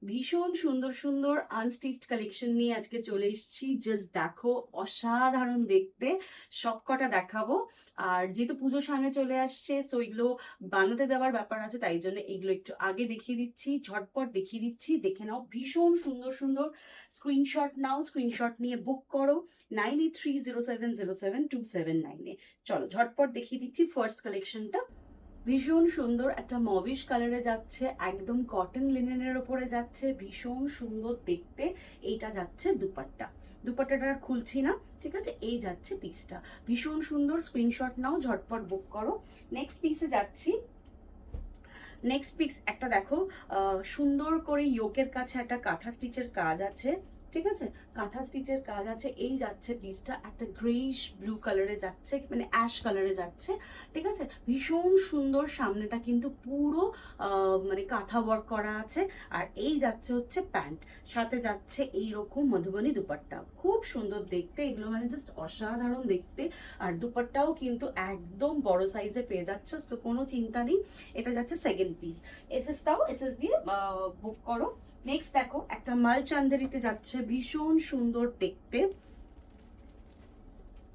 ভীষণ সুন্দর সুন্দর আনস্টিচড কালেকশন নিয়ে আজকে চলে এসেছি। জাস্ট দেখো, অসাধারণ দেখতে, সবকটা দেখাবো। আর যেহেতু পুজো সামনে চলে আসছে, সো এগুলো বানাতে দেওয়ার ব্যাপার আছে, তাই জন্য এগুলো একটু আগে দেখিয়ে দিচ্ছি, ঝটপট দেখিয়ে দিচ্ছি। দেখে নাও, ভীষণ সুন্দর সুন্দর। স্ক্রিনশট নাও, স্ক্রিনশট নিয়ে বুক করো 9830707279-এ। চলো ঝটপট দেখিয়ে দিচ্ছি ফার্স্ট কালেকশনটা। ভীষণ সুন্দর একটা মভিশ কালারে যাচ্ছে, একদম কটন লিনেনের ওপরে যাচ্ছে, ভীষণ সুন্দর দেখতে। এইটা যাচ্ছে দুপাট্টা। দুপাট্টাটা আর খুলছি না, ঠিক আছে। এই যাচ্ছে পিসটা, ভীষণ সুন্দর। স্ক্রিনশট নাও, ঝটপট বুক করো। নেক্সট পিসে যাচ্ছি। নেক্সট পিস একটা দেখো, সুন্দর করে ইয়োকের কাছে একটা কাঁথা স্টিচের কাজ আছে, ঠিক আছে। কাঁথা স্টিচের কাজ আছে। এই যাচ্ছে পিসটা, একটা গ্রেইশ ব্লু কালারে যাচ্ছে, মানে অ্যাশ কালারে যাচ্ছে, ঠিক আছে। ভীষণ সুন্দর, সামনেটা কিন্তু পুরো মানে কাঁথা ওয়ার্ক করা আছে। আর এই যাচ্ছে হচ্ছে প্যান্ট, সাথে যাচ্ছে এইরকম মধুবনী দুপাট্টা, খুব সুন্দর দেখতে। এগুলো মানে জাস্ট অসাধারণ দেখতে। আর দুপাট্টাও কিন্তু একদম বড় সাইজে পেয়ে যাচ্ছে, সো কোনো চিন্তা নেই। এটা যাচ্ছে সেকেন্ড পিস। এসএস দাও, এসএস দিয়ে বুক করো। নেক্সট দেখো, একটা মাল চান্দেরিতে যাচ্ছে, ভীষণ সুন্দর দেখতে।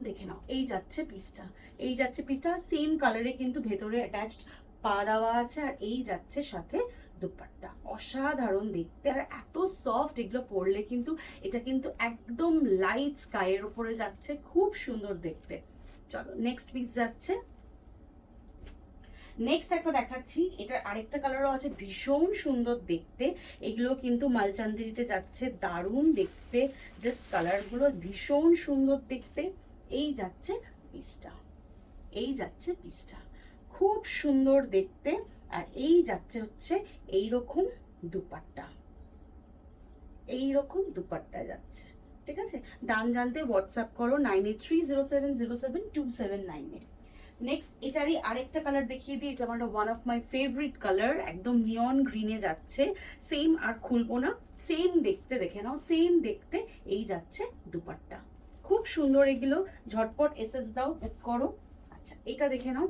দেখে নাও, এই যাচ্ছে পিসটা, এই যাচ্ছে পিসটা। সেম কালারে কিন্তু ভেতরে অ্যাটাচড পা দেওয়া আছে। আর এই যাচ্ছে সাথে দুপাট্টা, অসাধারণ দেখতে। আর এত সফট, এগুলো পরলে কিন্তু এটা কিন্তু একদম লাইট স্কাইয়ের উপরে যাচ্ছে, খুব সুন্দর দেখতে। চলো নেক্সট পিস যাচ্ছে। নেক্সট একটা দেখাচ্ছি, এটার আরেকটা কালারও আছে, ভীষণ সুন্দর দেখতে। এগুলো কিন্তু মালচান্দেরিতে যাচ্ছে, দারুণ দেখতে। জাস্ট কালারগুলো ভীষণ সুন্দর দেখতে। এই যাচ্ছে পিসটা, এই যাচ্ছে পিসটা, খুব সুন্দর দেখতে। আর এই যাচ্ছে হচ্ছে এইরকম দুপাট্টা, এইরকম দুপাট্টা যাচ্ছে, ঠিক আছে। দাম জানতে হোয়াটসঅ্যাপ করো 9830707279-এ। নেক্সট এটারই আরেকটা কালার দেখিয়ে দিই। এটা আমার one of my favourite colour, একদম নিয়ন গ্রিনে যাচ্ছে। সেম, আর খুলবো না, সেম দেখতে। দেখে নাও, সেম দেখতে। এই যাচ্ছে দুপাট্টা, খুব সুন্দর। এগুলো ঝটপট এসএস দাও, বুক করো। আচ্ছা, এটা দেখে নাও।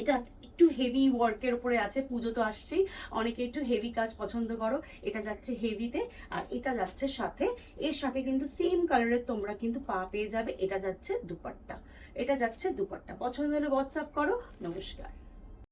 এটা একটু হেভি ওয়ার্কের উপরে আছে, পুজো তো আসছেই, অনেকে একটু হেভি কাজ পছন্দ করো। এটা যাচ্ছে হেভিতে। আর এটা যাচ্ছে সাথে, এর সাথে কিন্তু সেম কালারের তোমরা কিন্তু পা পেয়ে যাবে। এটা যাচ্ছে দুপাট্টা, এটা যাচ্ছে দুপাট্টা। পছন্দ হলে হোয়াটসঅ্যাপ করো। নমস্কার।